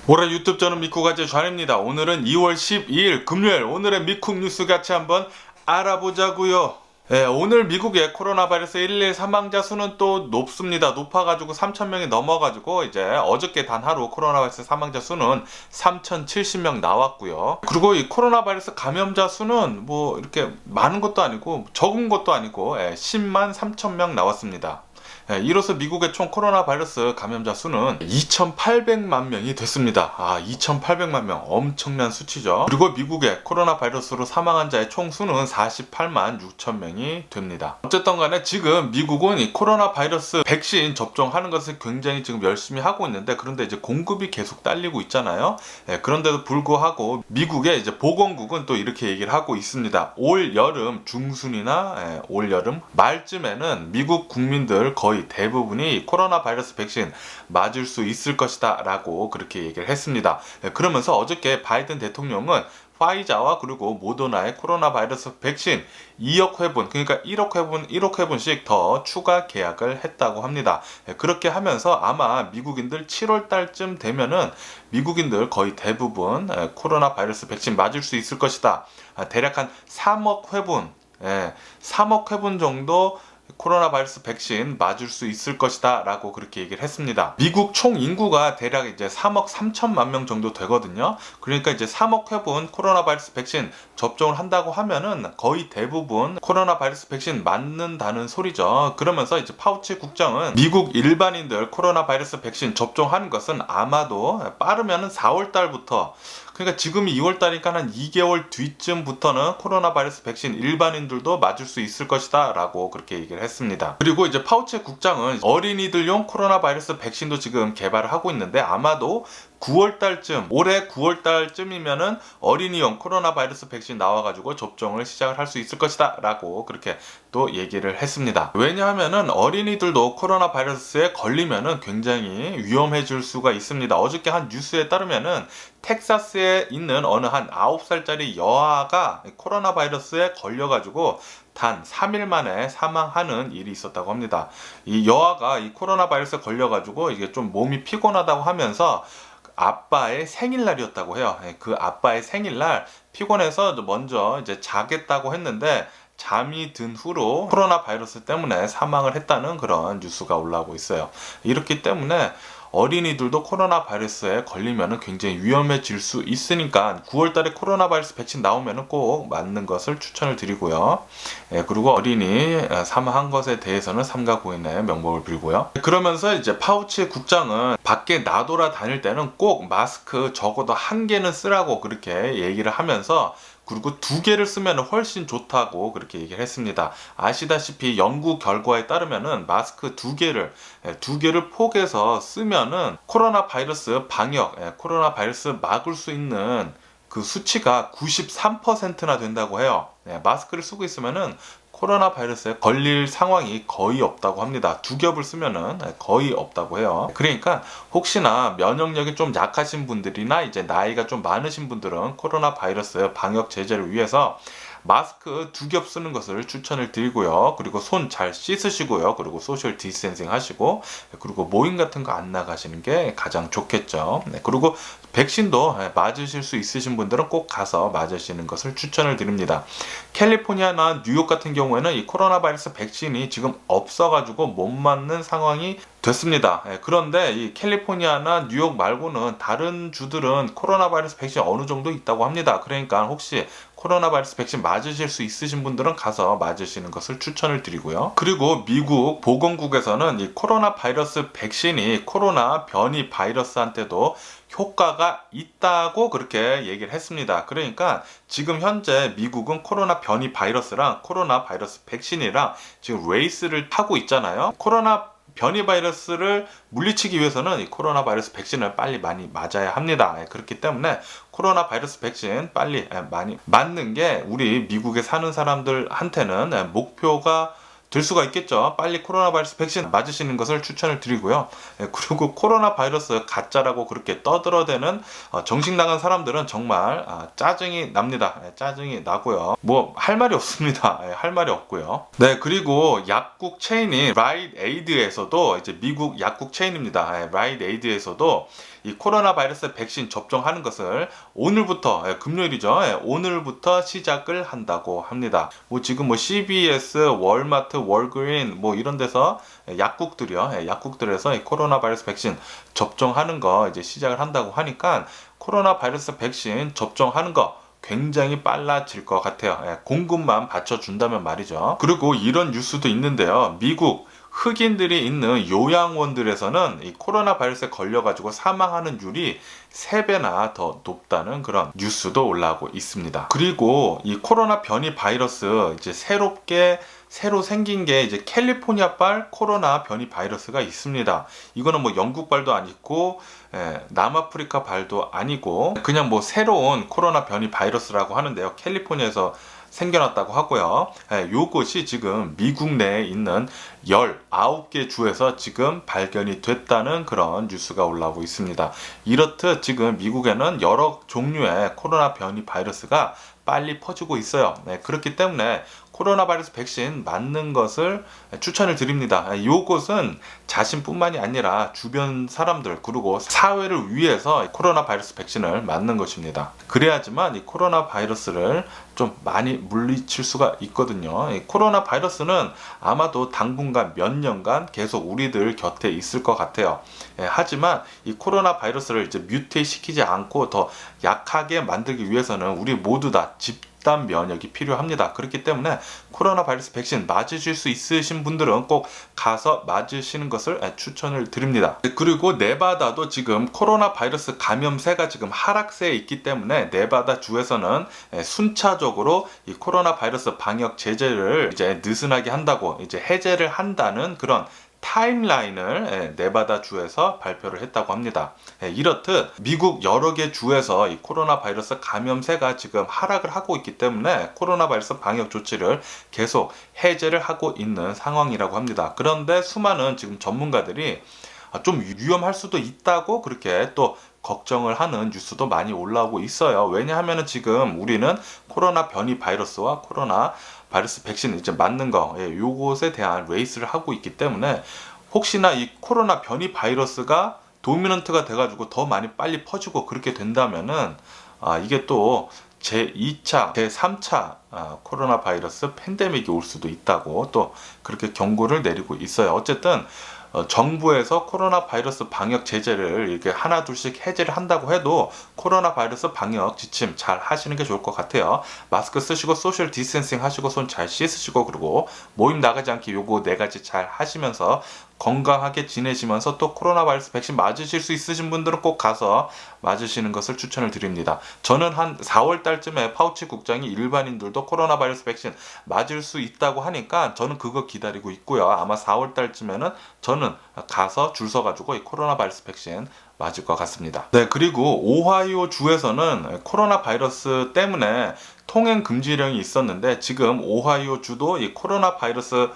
올해 유튜브 저는 미쿡아재 좌입니다. 오늘은 2월 12일 금요일 오늘의 미쿡 뉴스 같이 한번 알아보자고요. 네, 오늘 미국의 코로나 바이러스 1일 사망자 수는 또 높습니다. 높아가지고 3,000명이 넘어가지고 이제 어저께 단 하루 코로나 바이러스 사망자 수는 3,070명 나왔고요. 그리고 이 코로나 바이러스 감염자 수는 뭐 이렇게 많은 것도 아니고 적은 것도 아니고 10만 3,000명 나왔습니다. 이로써 미국의 총 코로나 바이러스 감염자 수는 2,800만 명이 됐습니다. 2,800만 명 엄청난 수치죠. 그리고 미국의 코로나 바이러스로 사망한 자의 총 수는 48만 6천 명이 됩니다. 어쨌든 간에 지금 미국은 이 코로나 바이러스 백신 접종하는 것을 굉장히 지금 열심히 하고 있는데, 그런데 이제 공급이 계속 딸리고 있잖아요. 그런데도 불구하고 미국의 이제 보건국은 또 이렇게 얘기를 하고 있습니다. 올 여름 중순이나 올 여름 말쯤에는 미국 국민들 거의 대부분이 코로나 바이러스 백신 맞을 수 있을 것이다 라고 그렇게 얘기를 했습니다. 그러면서 어저께 바이든 대통령은 화이자와 그리고 모더나의 코로나 바이러스 백신 2억 회분, 그러니까 1억 회분씩 더 추가 계약을 했다고 합니다. 그렇게 하면서 아마 미국인들 7월 달쯤 되면은 미국인들 거의 대부분 코로나 바이러스 백신 맞을 수 있을 것이다. 대략 한 3억 회분, 3억 회분 정도 코로나 바이러스 백신 맞을 수 있을 것이다 라고 그렇게 얘기를 했습니다. 미국 총 인구가 대략 이제 3억 3천만 명 정도 되거든요. 그러니까 이제 3억 회분 코로나 바이러스 백신 접종을 한다고 하면은 거의 대부분 코로나 바이러스 백신 맞는다는 소리죠. 그러면서 이제 파우치 국장은 미국 일반인들 코로나 바이러스 백신 접종하는 것은 아마도 빠르면은 4월 달부터, 그러니까 지금이 2월 달이니까 한 2개월 뒤쯤부터는 코로나 바이러스 백신 일반인들도 맞을 수 있을 것이다 라고 그렇게 얘기를 했습니다. 그리고 이제 파우치 국장은 어린이들용 코로나 바이러스 백신도 지금 개발을 하고 있는데 아마도 9월 달쯤, 올해 9월 달쯤이면은 어린이용 코로나 바이러스 백신 나와가지고 접종을 시작을 할 수 있을 것이다 라고 그렇게 또 얘기를 했습니다. 왜냐하면은 어린이들도 코로나 바이러스에 걸리면은 굉장히 위험해질 수가 있습니다. 어저께 한 뉴스에 따르면은 텍사스에 있는 어느 한 9살짜리 여아가 코로나 바이러스에 걸려가지고 단 3일 만에 사망하는 일이 있었다고 합니다. 이 여아가 이 코로나 바이러스에 걸려가지고 이게 좀 몸이 피곤하다고 하면서 아빠의 생일날이었다고 해요. 그 아빠의 생일날 피곤해서 먼저 이제 자겠다고 했는데 잠이 든 후로 코로나 바이러스 때문에 사망을 했다는 그런 뉴스가 올라오고 있어요. 이렇기 때문에 어린이들도 코로나 바이러스에 걸리면 굉장히 위험해질 수 있으니까 9월 달에 코로나 바이러스 백신 나오면 꼭 맞는 것을 추천을 드리고요. 그리고 어린이 사망한 것에 대해서는 삼가 고인의 명복을 빌고요. 그러면서 이제 파우치 국장은 밖에 나돌아 다닐 때는 꼭 마스크 적어도 1개는 쓰라고 그렇게 얘기를 하면서, 그리고 2개를 쓰면 훨씬 좋다고 그렇게 얘기를 했습니다. 아시다시피 연구 결과에 따르면은 마스크 2개를 폭에서 쓰면은 코로나 바이러스 방역, 코로나 바이러스 막을 수 있는 그 수치가 93%나 된다고 해요. 마스크를 쓰고 있으면은 코로나 바이러스에 걸릴 상황이 거의 없다고 합니다. 2겹을 쓰면은 거의 없다고 해요. 그러니까 혹시나 면역력이 좀 약하신 분들이나 이제 나이가 좀 많으신 분들은 코로나 바이러스 방역 제재를 위해서 마스크 2겹 쓰는 것을 추천을 드리고요. 그리고 손 잘 씻으시고요. 그리고 소셜 디스텐싱 하시고, 그리고 모임 같은 거 안 나가시는 게 가장 좋겠죠. 그리고 백신도 맞으실 수 있으신 분들은 꼭 가서 맞으시는 것을 추천을 드립니다. 캘리포니아나 뉴욕 같은 경우에는 이 코로나 바이러스 백신이 지금 없어가지고 못 맞는 상황이 됐습니다. 그런데 이 캘리포니아나 뉴욕 말고는 다른 주들은 코로나 바이러스 백신 어느 정도 있다고 합니다. 그러니까 혹시 코로나 바이러스 백신 맞으실 수 있으신 분들은 가서 맞으시는 것을 추천을 드리고요. 그리고 미국 보건국에서는 이 코로나 바이러스 백신이 코로나 변이 바이러스한테도 효과가 있다고 그렇게 얘기를 했습니다. 그러니까 지금 현재 미국은 코로나 변이 바이러스랑 코로나 바이러스 백신이랑 지금 레이스를 하고 있잖아요. 코로나 변이 바이러스를 물리치기 위해서는 이 코로나 바이러스 백신을 빨리 많이 맞아야 합니다. 그렇기 때문에 코로나 바이러스 백신 빨리 많이 맞는 게 우리 미국에 사는 사람들한테는 목표가 될 수가 있겠죠. 빨리 코로나 바이러스 백신 맞으시는 것을 추천을 드리고요. 그리고 코로나 바이러스 가짜라고 그렇게 떠들어대는 정신 나간 사람들은 정말 짜증이 납니다. 짜증이 나고요. 뭐 할 말이 없습니다. 할 말이 없고요. 네, 그리고 약국 체인인 라이트 에이드에서도 이제 미국 약국 체인입니다. 라이트 에이드에서도 이 코로나 바이러스 백신 접종하는 것을 오늘부터 금요일이죠. 오늘부터 시작을 한다고 합니다. 뭐 지금 뭐 CVS, 월마트, 월그린 뭐 이런 데서 약국들이요. 약국들에서 이 코로나 바이러스 백신 접종하는 거 이제 시작을 한다고 하니까 코로나 바이러스 백신 접종하는 거 굉장히 빨라질 것 같아요. 공급만 받쳐준다면 말이죠. 그리고 이런 뉴스도 있는데요. 미국 흑인들이 있는 요양원들에서는 이 코로나 바이러스에 걸려가지고 사망하는 율이 3배나 더 높다는 그런 뉴스도 올라오고 있습니다. 그리고 이 코로나 변이 바이러스 이제 새로 생긴 게 이제 캘리포니아발 코로나 변이 바이러스가 있습니다. 이거는 뭐 영국발도 아니고 남아프리카 발도 아니고 그냥 뭐 새로운 코로나 변이 바이러스라고 하는데요. 캘리포니아에서 생겨났다고 하고요. 요것이 지금 미국 내에 있는 19개 주에서 지금 발견이 됐다는 그런 뉴스가 올라오고 있습니다. 이렇듯 지금 미국에는 여러 종류의 코로나 변이 바이러스가 빨리 퍼지고 있어요. 그렇기 때문에 코로나 바이러스 백신 맞는 것을 추천을 드립니다. 이것은 자신뿐만이 아니라 주변 사람들 그리고 사회를 위해서 코로나 바이러스 백신을 맞는 것입니다. 그래야지만 이 코로나 바이러스를 좀 많이 물리칠 수가 있거든요. 이 코로나 바이러스는 아마도 당분간 몇 년간 계속 우리들 곁에 있을 것 같아요. 하지만 이 코로나 바이러스를 이제 뮤테이 시키지 않고 더 약하게 만들기 위해서는 우리 모두 다 집단 면역이 필요합니다. 그렇기 때문에 코로나 바이러스 백신 맞으실 수 있으신 분들은 꼭 가서 맞으시는 것을 추천을 드립니다. 그리고 네바다도 지금 코로나 바이러스 감염세가 지금 하락세에 있기 때문에 네바다 주에서는 순차적으로 이 코로나 바이러스 방역 제재를 이제 느슨하게 한다고 이제 해제를 한다는 그런 타임라인을 네바다 주에서 발표를 했다고 합니다. 이렇듯 미국 여러 개 주에서 이 코로나 바이러스 감염세가 지금 하락을 하고 있기 때문에 코로나 바이러스 방역 조치를 계속 해제를 하고 있는 상황이라고 합니다. 그런데 수많은 지금 전문가들이 좀 위험할 수도 있다고 그렇게 또 걱정을 하는 뉴스도 많이 올라오고 있어요. 왜냐하면 지금 우리는 코로나 변이 바이러스와 코로나 바이러스 백신 이제 맞는 거, 요것에 대한 레이스를 하고 있기 때문에 혹시나 이 코로나 변이 바이러스가 도미넌트가 돼가지고 더 많이 빨리 퍼지고 그렇게 된다면은 이게 또 제2차, 제3차 코로나 바이러스 팬데믹이 올 수도 있다고 또 그렇게 경고를 내리고 있어요. 어쨌든 정부에서 코로나 바이러스 방역 제재를 이렇게 하나 둘씩 해제를 한다고 해도 코로나 바이러스 방역 지침 잘 하시는 게 좋을 것 같아요. 마스크 쓰시고 소셜 디스텐싱 하시고 손 잘 씻으시고 그리고 모임 나가지 않게 요거 4가지 잘 하시면서 건강하게 지내시면서 또 코로나 바이러스 백신 맞으실 수 있으신 분들은 꼭 가서 맞으시는 것을 추천을 드립니다. 저는 한 4월 달쯤에 파우치 국장이 일반인들도 코로나 바이러스 백신 맞을 수 있다고 하니까 저는 그거 기다리고 있고요. 아마 4월 달쯤에는 저는 가서 줄 서가지고 이 코로나 바이러스 백신 맞을 것 같습니다. 네, 그리고 오하이오 주에서는 코로나 바이러스 때문에 통행 금지령이 있었는데 지금 오하이오 주도 이 코로나 바이러스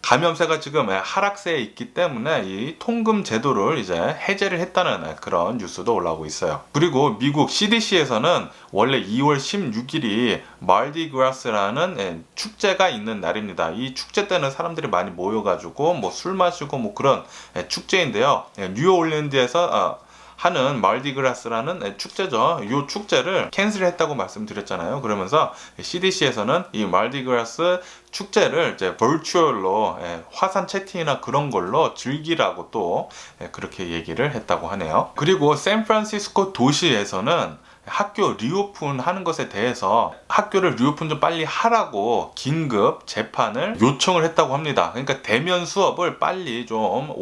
감염세가 지금 하락세에 있기 때문에 이 통금 제도를 이제 해제를 했다는 그런 뉴스도 올라오고 있어요. 그리고 미국 CDC에서는 원래 2월 16일이 말디그라스라는 축제가 있는 날입니다. 이 축제 때는 사람들이 많이 모여가지고 뭐 술 마시고 뭐 그런 축제인데요. 뉴올리언스에서 하는 말디그라스라는 축제죠. 이 축제를 캔슬했다고 말씀드렸잖아요. 그러면서 CDC에서는 이 말디그라스 축제를 이제 버추얼로 화상 채팅이나 그런 걸로 즐기라고 또 그렇게 얘기를 했다고 하네요. 그리고 샌프란시스코 도시에서는 학교 리오픈 하는 것에 대해서 학교를 리오픈 좀 빨리 하라고 긴급 재판을 요청을 했다고 합니다. 그러니까 대면 수업을 빨리 좀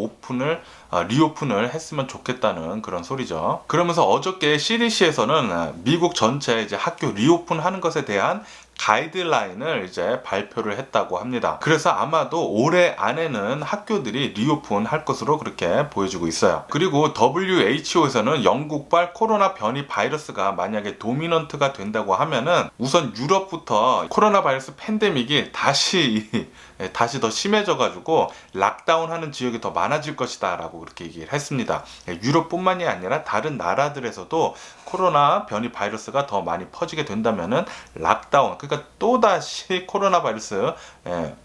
리오픈을 했으면 좋겠다는 그런 소리죠. 그러면서 어저께 CDC에서는 미국 전체 이제 학교 리오픈 하는 것에 대한 가이드라인을 이제 발표를 했다고 합니다. 그래서 아마도 올해 안에는 학교들이 리오픈 할 것으로 그렇게 보여지고 있어요. 그리고 WHO에서는 영국발 코로나 변이 바이러스가 만약에 도미넌트가 된다고 하면은 우선 유럽부터 코로나 바이러스 팬데믹이 다시 더 심해져가지고 락다운하는 지역이 더 많아질 것이다 라고 그렇게 얘기를 했습니다. 유럽뿐만이 아니라 다른 나라들에서도 코로나 변이 바이러스가 더 많이 퍼지게 된다면은 락다운, 그러니까 또다시 코로나 바이러스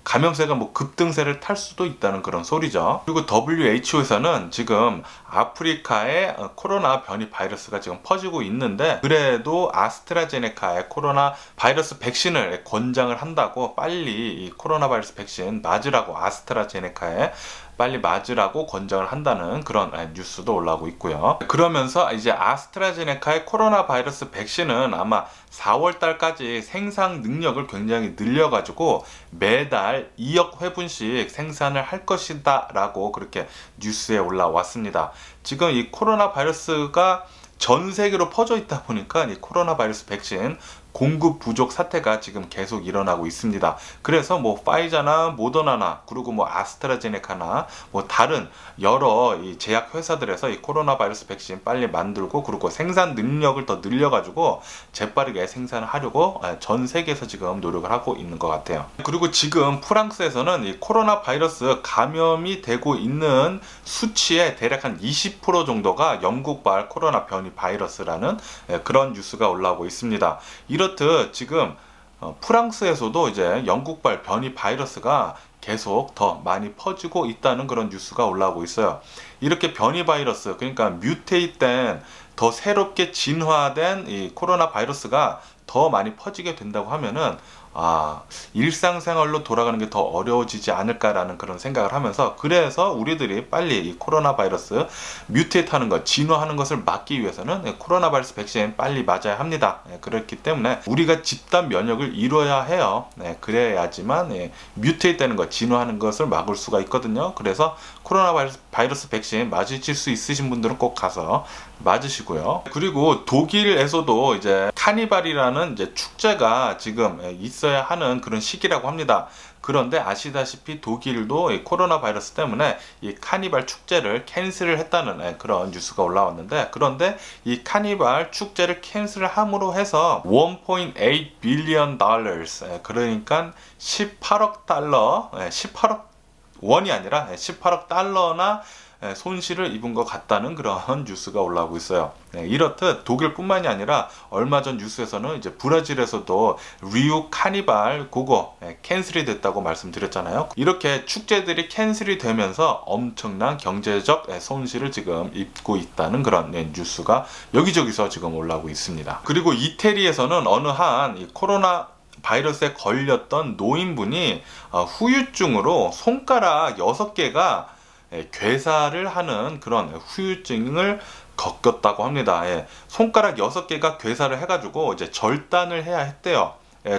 감염세가 뭐 급등세를 탈 수도 있다는 그런 소리죠. 그리고 WHO에서는 지금 아프리카에 코로나 변이 바이러스가 지금 퍼지고 있는데 그래도 아스트라제네카의 코로나 바이러스 백신을 권장을 한다고, 빨리 이 코로나 바이러스 백신 맞으라고, 아스트라제네카에 빨리 맞으라고 권장을 한다는 그런 뉴스도 올라오고 있고요. 그러면서 이제 아스트라제네카의 코로나 바이러스 백신은 아마 4월 달까지 생산 능력을 굉장히 늘려가지고 매달 2억 회분씩 생산을 할 것이다 라고 그렇게 뉴스에 올라왔습니다. 지금 이 코로나 바이러스가 전 세계로 퍼져 있다 보니까 이 코로나 바이러스 백신 공급 부족 사태가 지금 계속 일어나고 있습니다. 그래서 뭐 파이자나 모더나나 그리고 뭐 아스트라제네카나 뭐 다른 여러 이 제약 회사들에서 이 코로나 바이러스 백신 빨리 만들고 그리고 생산 능력을 더 늘려가지고 재빠르게 생산을 하려고 전 세계에서 지금 노력을 하고 있는 것 같아요. 그리고 지금 프랑스에서는 이 코로나 바이러스 감염이 되고 있는 수치의 대략 한 20% 정도가 영국발 코로나 변이 바이러스라는 그런 뉴스가 올라오고 있습니다. 이렇듯 지금 프랑스에서도 이제 영국발 변이 바이러스가 계속 더 많이 퍼지고 있다는 그런 뉴스가 올라오고 있어요. 이렇게 변이 바이러스, 그러니까 뮤테이트된 더 새롭게 진화된 이 코로나 바이러스가 더 많이 퍼지게 된다고 하면은 일상생활로 돌아가는 게 더 어려워지지 않을까라는 그런 생각을 하면서, 그래서 우리들이 빨리 이 코로나 바이러스 뮤테이트 하는 것, 진화하는 것을 막기 위해서는 코로나 바이러스 백신 빨리 맞아야 합니다. 그렇기 때문에 우리가 집단 면역을 이뤄야 해요. 그래야지만 뮤테이트 되는 것, 진화하는 것을 막을 수가 있거든요. 그래서 코로나 바이러스 백신 맞으실 수 있으신 분들은 꼭 가서 맞으시고요. 그리고 독일에서도 이제 카니발이라는 이제 축제가 지금 있어야 하는 그런 시기라고 합니다. 그런데 아시다시피 독일도 이 코로나 바이러스 때문에 이 카니발 축제를 캔슬을 했다는 그런 뉴스가 올라왔는데, 그런데 이 카니발 축제를 캔슬을 함으로 해서 1.8 빌리언 달러, 그러니까 18억 달러, 18억 원이 아니라 18억 달러나 손실을 입은 것 같다는 그런 뉴스가 올라오고 있어요. 이렇듯 독일뿐만이 아니라 얼마 전 뉴스에서는 이제 브라질에서도 리우 카니발 그거 캔슬이 됐다고 말씀드렸잖아요. 이렇게 축제들이 캔슬이 되면서 엄청난 경제적 손실을 지금 입고 있다는 그런 뉴스가 여기저기서 지금 올라오고 있습니다. 그리고 이태리에서는 어느 한 이 코로나 바이러스에 걸렸던 노인분이 후유증으로 손가락 6개가 괴사를 하는 그런 후유증을 겪었다고 합니다. 손가락 6개가 괴사를 해가지고 이제 절단을 해야 했대요.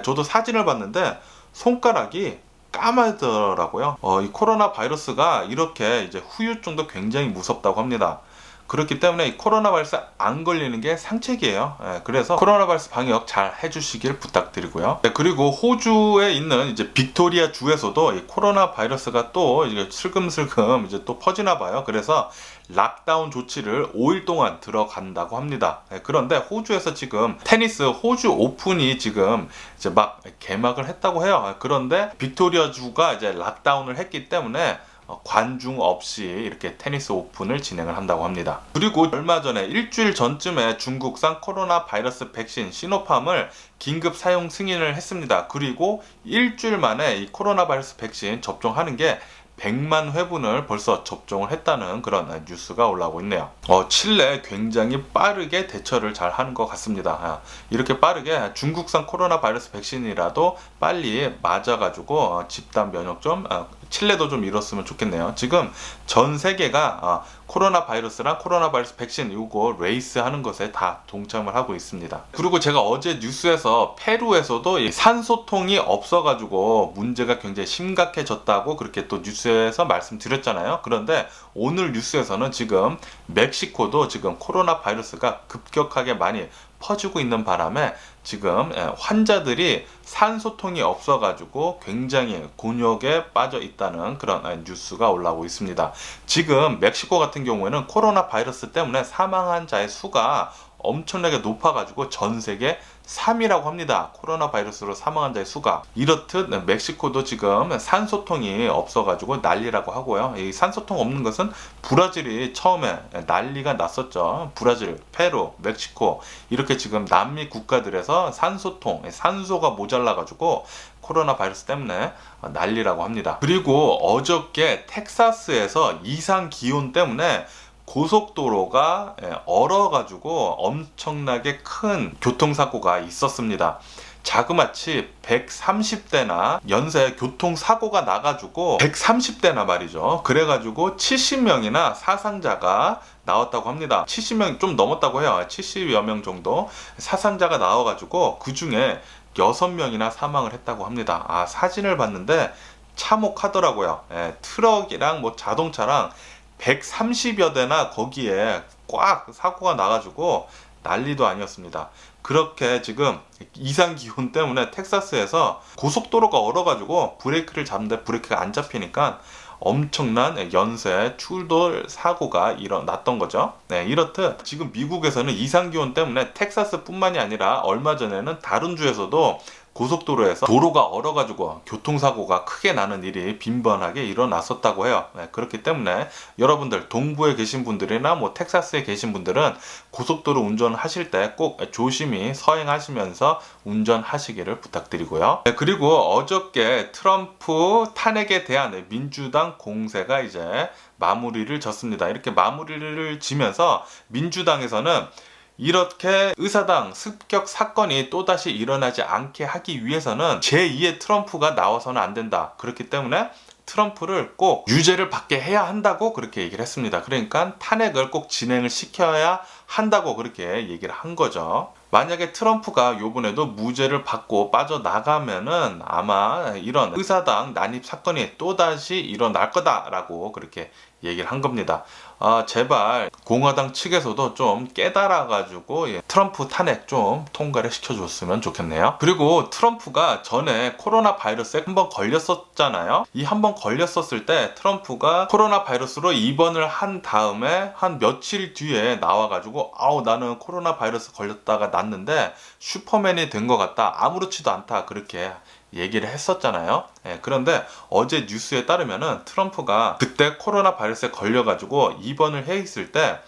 저도 사진을 봤는데 손가락이 까마더라고요. 이 코로나 바이러스가 이렇게 이제 후유증도 굉장히 무섭다고 합니다. 그렇기 때문에 이 코로나 바이러스 안 걸리는 게 상책이에요. 그래서 코로나 바이러스 방역 잘 해주시길 부탁드리고요. 그리고 호주에 있는 이제 빅토리아 주에서도 이 코로나 바이러스가 또 이제 슬금슬금 이제 또 퍼지나 봐요. 그래서 락다운 조치를 5일 동안 들어간다고 합니다. 그런데 호주에서 지금 테니스 호주 오픈이 지금 이제 막 개막을 했다고 해요. 그런데 빅토리아 주가 이제 락다운을 했기 때문에 관중 없이 이렇게 테니스 오픈을 진행을 한다고 합니다. 그리고 얼마 전에 일주일 전쯤에 중국산 코로나 바이러스 백신 시노팜을 긴급 사용 승인을 했습니다. 그리고 일주일 만에 이 코로나 바이러스 백신 접종하는 게 100만 회분을 벌써 접종을 했다는 그런 뉴스가 올라오고 있네요. 칠레 굉장히 빠르게 대처를 잘 하는 것 같습니다. 이렇게 빠르게 중국산 코로나 바이러스 백신이라도 빨리 맞아가지고 집단 면역 좀 칠레도 좀 이뤘으면 좋겠네요. 지금 전 세계가 코로나 바이러스랑 코로나 바이러스 백신 이거 레이스 하는 것에 다 동참을 하고 있습니다. 그리고 제가 어제 뉴스에서 페루에서도 이 산소통이 없어가지고 문제가 굉장히 심각해졌다고 그렇게 또 뉴스에서 말씀드렸잖아요. 그런데 오늘 뉴스에서는 지금 멕시코도 지금 코로나 바이러스가 급격하게 많이 퍼지고 있는 바람에 지금 환자들이 산소통이 없어가지고 굉장히 곤욕에 빠져 있다는 그런 뉴스가 올라오고 있습니다. 지금 멕시코 같은 경우에는 코로나 바이러스 때문에 사망한 자의 수가 엄청나게 높아가지고 전 세계 3위라고 합니다. 코로나 바이러스로 사망한 자의 수가. 이렇듯 멕시코도 지금 산소통이 없어가지고 난리라고 하고요. 이 산소통 없는 것은 브라질이 처음에 난리가 났었죠. 브라질, 페루, 멕시코 이렇게 지금 남미 국가들에서 산소가 모자라가지고 코로나 바이러스 때문에 난리라고 합니다. 그리고 어저께 텍사스에서 이상 기온 때문에 고속도로가 얼어가지고 엄청나게 큰 교통사고가 있었습니다. 자그마치 130대나 연쇄 교통사고가 나가지고 130대나 말이죠. 그래가지고 70명이나 사상자가 나왔다고 합니다. 70명 좀 넘었다고 해요. 70여 명 정도 사상자가 나와가지고 그 중에 6명이나 사망을 했다고 합니다. 사진을 봤는데 참혹하더라고요. 트럭이랑 자동차랑 130여 대나 거기에 꽉 사고가 나가지고 난리도 아니었습니다. 그렇게 지금 이상 기온 때문에 텍사스에서 고속도로가 얼어가지고 브레이크를 잡는데 브레이크가 안 잡히니까 엄청난 연쇄 충돌 사고가 일어났던 거죠. 이렇듯 지금 미국에서는 이상 기온 때문에 텍사스뿐만이 아니라 얼마 전에는 다른 주에서도 고속도로에서 도로가 얼어가지고 교통사고가 크게 나는 일이 빈번하게 일어났었다고 해요. 그렇기 때문에 여러분들 동부에 계신 분들이나 텍사스에 계신 분들은 고속도로 운전하실 때 꼭 조심히 서행하시면서 운전하시기를 부탁드리고요. 그리고 어저께 트럼프 탄핵에 대한 민주당 공세가 이제 마무리를 졌습니다. 이렇게 마무리를 지면서 민주당에서는 이렇게 의사당 습격 사건이 또다시 일어나지 않게 하기 위해서는 제2의 트럼프가 나와서는 안 된다. 그렇기 때문에 트럼프를 꼭 유죄를 받게 해야 한다고 그렇게 얘기를 했습니다. 그러니까 탄핵을 꼭 진행을 시켜야 한다고 그렇게 얘기를 한 거죠. 만약에 트럼프가 요번에도 무죄를 받고 빠져나가면은 아마 이런 의사당 난입 사건이 또다시 일어날 거다라고 그렇게 얘기를 한 겁니다. 제발 공화당 측에서도 좀 깨달아가지고 트럼프 탄핵 좀 통과를 시켜줬으면 좋겠네요. 그리고 트럼프가 전에 코로나 바이러스에 한번 걸렸었잖아요. 이 한번 걸렸었을 때 트럼프가 코로나 바이러스로 입원을 한 다음에 한 며칠 뒤에 나와가지고 나는 코로나 바이러스 걸렸다가 났는데 슈퍼맨이 된 것 같다. 아무렇지도 않다. 그렇게 얘기를 했었잖아요. 그런데 어제 뉴스에 따르면은 트럼프가 그때 코로나 바이러스에 걸려가지고 입원을 해 있을 때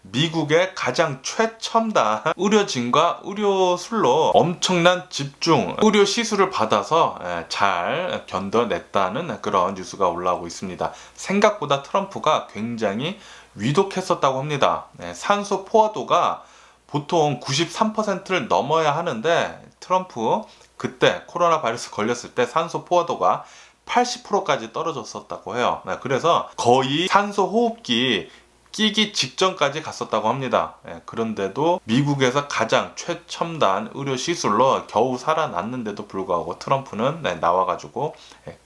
미국의 가장 최첨단 의료진과 의료술로 엄청난 집중 의료 시술을 받아서 잘 견뎌냈다는 그런 뉴스가 올라오고 있습니다. 생각보다 트럼프가 굉장히 위독했었다고 합니다. 산소 포화도가 보통 93%를 넘어야 하는데 트럼프 그때 코로나 바이러스 걸렸을 때 산소 포화도가 80%까지 떨어졌었다고 해요. 그래서 거의 산소 호흡기 끼기 직전까지 갔었다고 합니다. 그런데도 미국에서 가장 최첨단 의료 시술로 겨우 살아났는데도 불구하고 트럼프는 나와가지고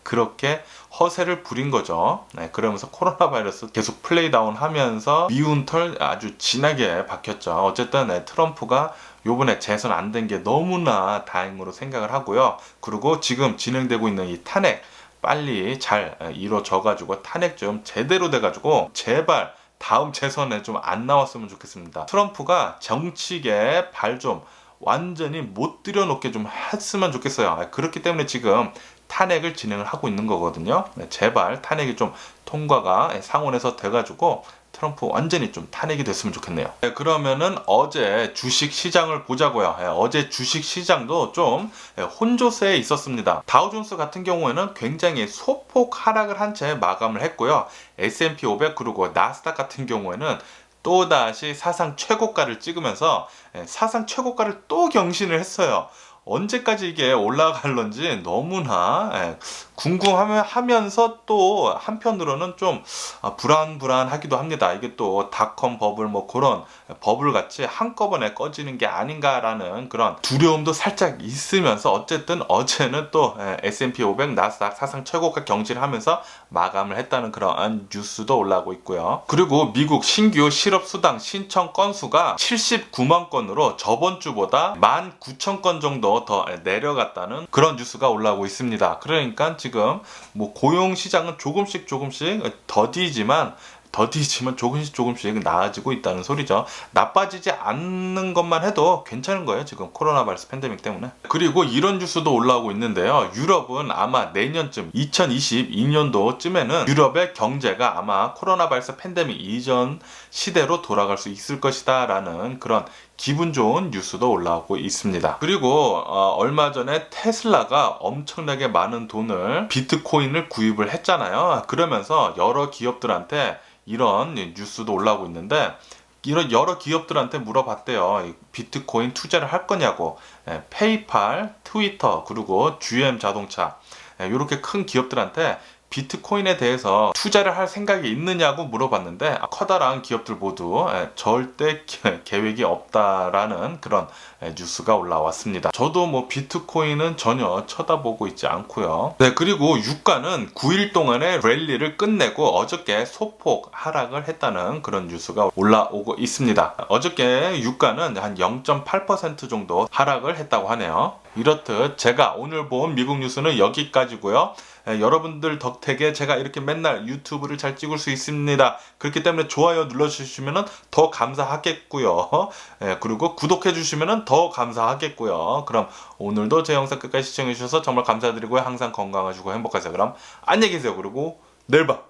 그렇게 허세를 부린 거죠. 그러면서 코로나 바이러스 계속 플레이다운 하면서 미운 털 아주 진하게 박혔죠. 어쨌든 트럼프가 요번에 재선 안 된 게 너무나 다행으로 생각을 하고요. 그리고 지금 진행되고 있는 이 탄핵 빨리 잘 이루어져가지고 탄핵 좀 제대로 돼가지고 제발 다음 재선에 좀 안 나왔으면 좋겠습니다. 트럼프가 정치계에 발 좀 완전히 못 들여놓게 좀 했으면 좋겠어요. 그렇기 때문에 지금 탄핵을 진행을 하고 있는 거거든요. 제발 탄핵이 좀 통과가 상원에서 돼가지고 트럼프 완전히 좀 탄핵이 됐으면 좋겠네요. 그러면은 어제 주식 시장을 보자고요. 어제 주식 시장도 좀 혼조세에 있었습니다. 다우존스 같은 경우에는 굉장히 소폭 하락을 한 채 마감을 했고요. S&P 500 그리고 나스닥 같은 경우에는 또다시 사상 최고가를 찍으면서 사상 최고가를 또 경신을 했어요. 언제까지 이게 올라갈런지 너무나 궁금하면서 또 한편으로는 좀 불안불안하기도 합니다. 이게 또 닷컴 버블 뭐 그런 버블 같이 한꺼번에 꺼지는 게 아닌가라는 그런 두려움도 살짝 있으면서 어쨌든 어제는 또 S&P 500 나스닥 사상 최고가 경신을 하면서 마감을 했다는 그런 뉴스도 올라오고 있고요. 그리고 미국 신규 실업수당 신청 건수가 79만 건으로 저번 주보다 19,000건 정도 더 내려갔다는 그런 뉴스가 올라오고 있습니다. 그러니까 지금 뭐 고용 시장은 조금씩 더디지만 조금씩 나아지고 있다는 소리죠. 나빠지지 않는 것만 해도 괜찮은 거예요. 지금 코로나 바이러스 팬데믹 때문에. 그리고 이런 뉴스도 올라오고 있는데요. 유럽은 아마 내년쯤 2022년도쯤에는 유럽의 경제가 아마 코로나 바이러스 팬데믹 이전 시대로 돌아갈 수 있을 것이다 라는 그런 기분 좋은 뉴스도 올라오고 있습니다. 그리고 얼마 전에 테슬라가 엄청나게 많은 돈을 비트코인을 구입을 했잖아요. 그러면서 여러 기업들한테 이런 뉴스도 올라오고 있는데 이런 여러 기업들한테 물어봤대요. 비트코인 투자를 할 거냐고. 페이팔, 트위터, 그리고 GM 자동차 이렇게 큰 기업들한테 비트코인에 대해서 투자를 할 생각이 있느냐고 물어봤는데 커다란 기업들 모두 절대 계획이 없다라는 그런 뉴스가 올라왔습니다. 저도 뭐 비트코인은 전혀 쳐다보고 있지 않고요. 네, 그리고 유가는 9일 동안의 랠리를 끝내고 어저께 소폭 하락을 했다는 그런 뉴스가 올라오고 있습니다. 어저께 유가는 한 0.8% 정도 하락을 했다고 하네요. 이렇듯 제가 오늘 본 미국 뉴스는 여기까지고요. 여러분들 덕택에 제가 이렇게 맨날 유튜브를 잘 찍을 수 있습니다. 그렇기 때문에 좋아요 눌러주시면 더 감사하겠고요. 그리고 구독해주시면 더 감사하겠고요. 그럼 오늘도 제 영상 끝까지 시청해주셔서 정말 감사드리고요. 항상 건강하시고 행복하세요. 그럼 안녕히 계세요. 그리고 내일 봐.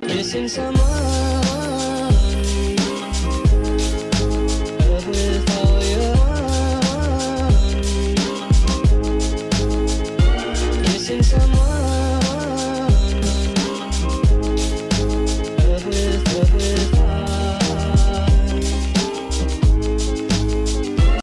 Missing someone